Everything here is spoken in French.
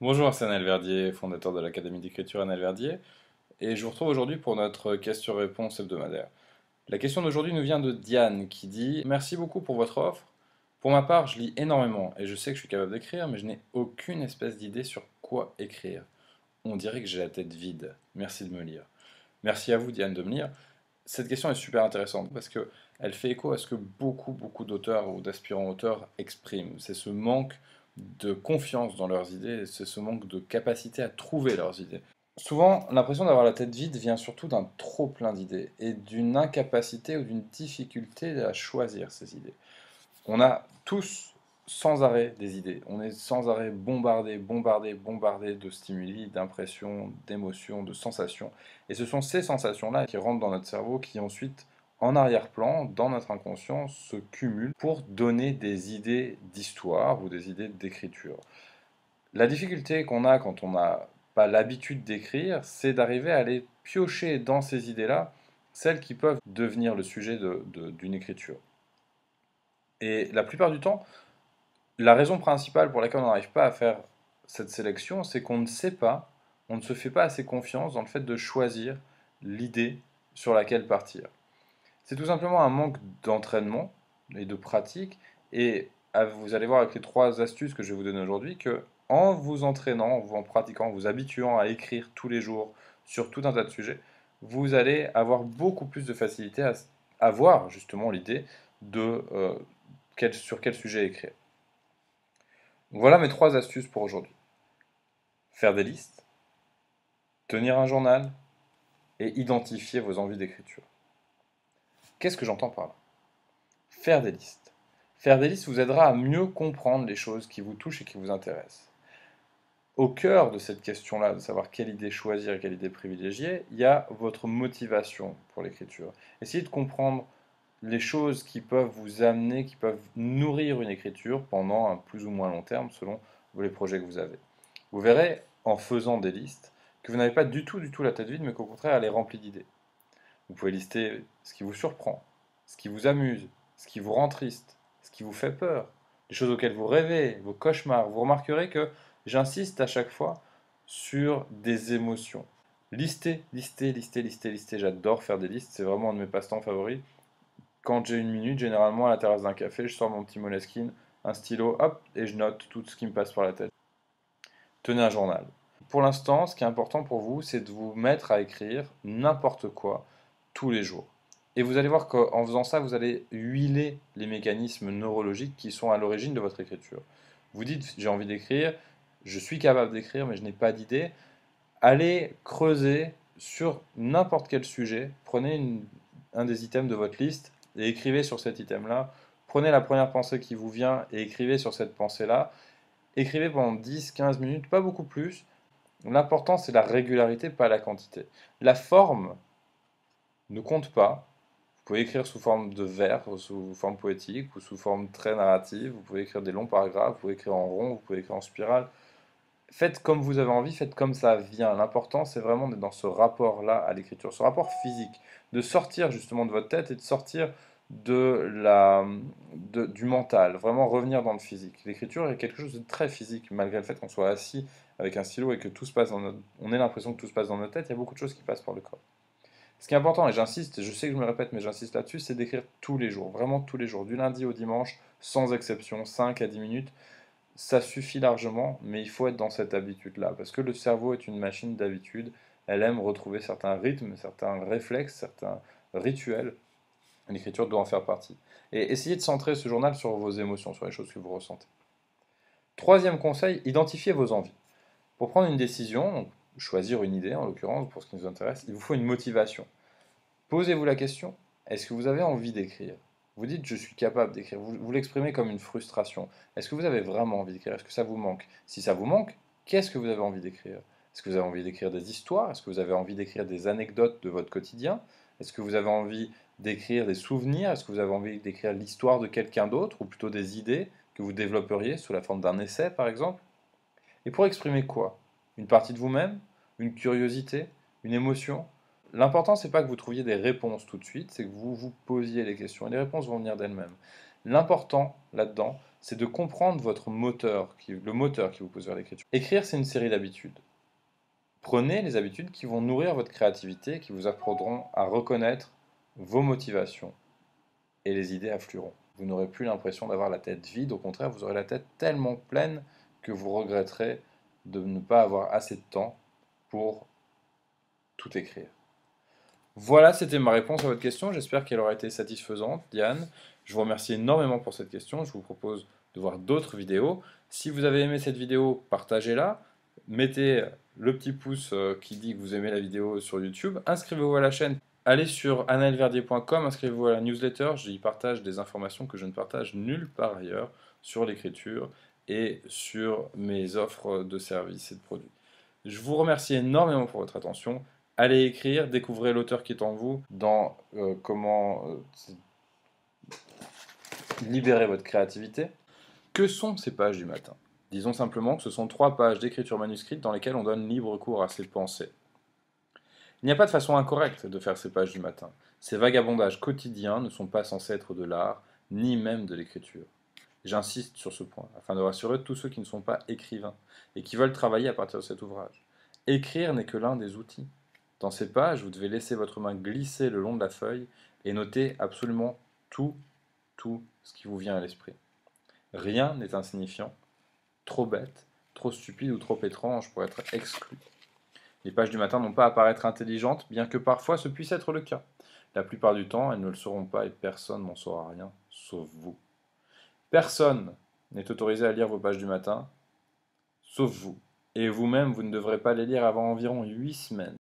Bonjour, c'est Anel Verdier, fondateur de l'Académie d'écriture Anel Verdier, et je vous retrouve aujourd'hui pour notre question-réponse hebdomadaire. La question d'aujourd'hui nous vient de Diane qui dit: Merci beaucoup pour votre offre. Pour ma part, je lis énormément et je sais que je suis capable d'écrire, mais je n'ai aucune espèce d'idée sur quoi écrire. On dirait que j'ai la tête vide. Merci de me lire. Merci à vous, Diane, de me lire. Cette question est super intéressante parce que elle fait écho à ce que beaucoup d'auteurs ou d'aspirants auteurs expriment. C'est ce manque de confiance dans leurs idées, c'est ce manque de capacité à trouver leurs idées. Souvent, l'impression d'avoir la tête vide vient surtout d'un trop plein d'idées et d'une incapacité ou d'une difficulté à choisir ces idées. On a tous sans arrêt des idées. On est sans arrêt bombardé de stimuli, d'impressions, d'émotions, de sensations. Et ce sont ces sensations-là qui rentrent dans notre cerveau, qui ensuite, en arrière-plan, dans notre inconscient, se cumulent pour donner des idées d'histoire ou des idées d'écriture. La difficulté qu'on a quand on n'a pas l'habitude d'écrire, c'est d'arriver à aller piocher dans ces idées-là, celles qui peuvent devenir le sujet d'une écriture. Et la plupart du temps, la raison principale pour laquelle on n'arrive pas à faire cette sélection, c'est qu'on ne sait pas, on ne se fait pas assez confiance dans le fait de choisir l'idée sur laquelle partir. C'est tout simplement un manque d'entraînement et de pratique. Et vous allez voir avec les trois astuces que je vais vous donner aujourd'hui que en vous entraînant, en pratiquant, en vous habituant à écrire tous les jours sur tout un tas de sujets, vous allez avoir beaucoup plus de facilité à avoir justement l'idée de sur quel sujet écrire. Voilà mes trois astuces pour aujourd'hui. Faire des listes, tenir un journal et identifier vos envies d'écriture. Qu'est-ce que j'entends par là? Faire des listes. Faire des listes vous aidera à mieux comprendre les choses qui vous touchent et qui vous intéressent. Au cœur de cette question-là, de savoir quelle idée choisir et quelle idée privilégier, il y a votre motivation pour l'écriture. Essayez de comprendre les choses qui peuvent vous amener, qui peuvent nourrir une écriture pendant un plus ou moins long terme selon les projets que vous avez. Vous verrez, en faisant des listes, que vous n'avez pas du tout la tête vide, mais qu'au contraire, elle est remplie d'idées. Vous pouvez lister ce qui vous surprend, ce qui vous amuse, ce qui vous rend triste, ce qui vous fait peur, les choses auxquelles vous rêvez, vos cauchemars. Vous remarquerez que j'insiste à chaque fois sur des émotions. Lister. J'adore faire des listes, c'est vraiment un de mes passe-temps favoris. Quand j'ai une minute, généralement à la terrasse d'un café, je sors mon petit Moleskine, un stylo, hop, et je note tout ce qui me passe par la tête. Tenez un journal. Pour l'instant, ce qui est important pour vous, c'est de vous mettre à écrire n'importe quoi tous les jours. Et vous allez voir qu'en faisant ça, vous allez huiler les mécanismes neurologiques qui sont à l'origine de votre écriture. Vous dites, j'ai envie d'écrire, je suis capable d'écrire, mais je n'ai pas d'idée. Allez creuser sur n'importe quel sujet. Prenez un des items de votre liste et écrivez sur cet item-là. Prenez la première pensée qui vous vient et écrivez sur cette pensée-là. Écrivez pendant 10-15 minutes, pas beaucoup plus. L'important, c'est la régularité, pas la quantité. La forme ne compte pas. Vous pouvez écrire sous forme de vers, ou sous forme poétique, ou sous forme très narrative. Vous pouvez écrire des longs paragraphes, vous pouvez écrire en rond, vous pouvez écrire en spirale. Faites comme vous avez envie, faites comme ça vient. L'important, c'est vraiment d'être dans ce rapport-là à l'écriture, ce rapport physique, de sortir justement de votre tête et de sortir du mental, vraiment revenir dans le physique. L'écriture est quelque chose de très physique, malgré le fait qu'on soit assis avec un stylo et que tout se passe on ait l'impression que tout se passe dans notre tête, il y a beaucoup de choses qui passent par le corps. Ce qui est important, et j'insiste, je sais que je me répète, mais j'insiste là-dessus, c'est d'écrire tous les jours, vraiment tous les jours, du lundi au dimanche, sans exception, 5 à 10 minutes. Ça suffit largement, mais il faut être dans cette habitude-là, parce que le cerveau est une machine d'habitude, elle aime retrouver certains rythmes, certains réflexes, certains rituels. L'écriture doit en faire partie. Et essayez de centrer ce journal sur vos émotions, sur les choses que vous ressentez. Troisième conseil, identifiez vos envies. Pour prendre une décision, donc choisir une idée en l'occurrence, pour ce qui nous intéresse, il vous faut une motivation. Posez-vous la question, est-ce que vous avez envie d'écrire? Vous dites je suis capable d'écrire, vous l'exprimez comme une frustration. Est-ce que vous avez vraiment envie d'écrire? Est-ce que ça vous manque? Si ça vous manque, qu'est-ce que vous avez envie d'écrire? Est-ce que vous avez envie d'écrire des histoires? Est-ce que vous avez envie d'écrire des anecdotes de votre quotidien? Est-ce que vous avez envie d'écrire des souvenirs? Est-ce que vous avez envie d'écrire l'histoire de quelqu'un d'autre, ou plutôt des idées que vous développeriez sous la forme d'un essai par exemple? Et pour exprimer quoi? Une partie de vous-même? Une curiosité? Une émotion? L'important, c'est pas que vous trouviez des réponses tout de suite, c'est que vous vous posiez les questions. Et les réponses vont venir d'elles-mêmes. L'important là-dedans, c'est de comprendre votre moteur, le moteur qui vous pousse vers l'écriture. Écrire, c'est une série d'habitudes. Prenez les habitudes qui vont nourrir votre créativité, qui vous apprendront à reconnaître vos motivations et les idées afflueront. Vous n'aurez plus l'impression d'avoir la tête vide, au contraire, vous aurez la tête tellement pleine que vous regretterez de ne pas avoir assez de temps pour tout écrire. Voilà, c'était ma réponse à votre question. J'espère qu'elle aura été satisfaisante, Diane. Je vous remercie énormément pour cette question. Je vous propose de voir d'autres vidéos. Si vous avez aimé cette vidéo, partagez-la. Mettez le petit pouce qui dit que vous aimez la vidéo sur YouTube. Inscrivez-vous à la chaîne. Allez sur anaelverdier.com, inscrivez-vous à la newsletter. J'y partage des informations que je ne partage nulle part ailleurs sur l'écriture et sur mes offres de services et de produits. Je vous remercie énormément pour votre attention. Allez écrire, découvrez l'auteur qui est en vous dans comment libérer votre créativité. Que sont ces pages du matin? Disons simplement que ce sont 3 pages d'écriture manuscrite dans lesquelles on donne libre cours à ses pensées. Il n'y a pas de façon incorrecte de faire ces pages du matin. Ces vagabondages quotidiens ne sont pas censés être de l'art, ni même de l'écriture. J'insiste sur ce point, afin de rassurer tous ceux qui ne sont pas écrivains et qui veulent travailler à partir de cet ouvrage. Écrire n'est que l'un des outils. Dans ces pages, vous devez laisser votre main glisser le long de la feuille et noter absolument tout ce qui vous vient à l'esprit. Rien n'est insignifiant, trop bête, trop stupide ou trop étrange pour être exclu. Les pages du matin n'ont pas à paraître intelligentes, bien que parfois ce puisse être le cas. La plupart du temps, elles ne le seront pas et personne n'en saura rien, sauf vous. Personne n'est autorisé à lire vos pages du matin, sauf vous. Et vous-même, vous ne devrez pas les lire avant environ 8 semaines.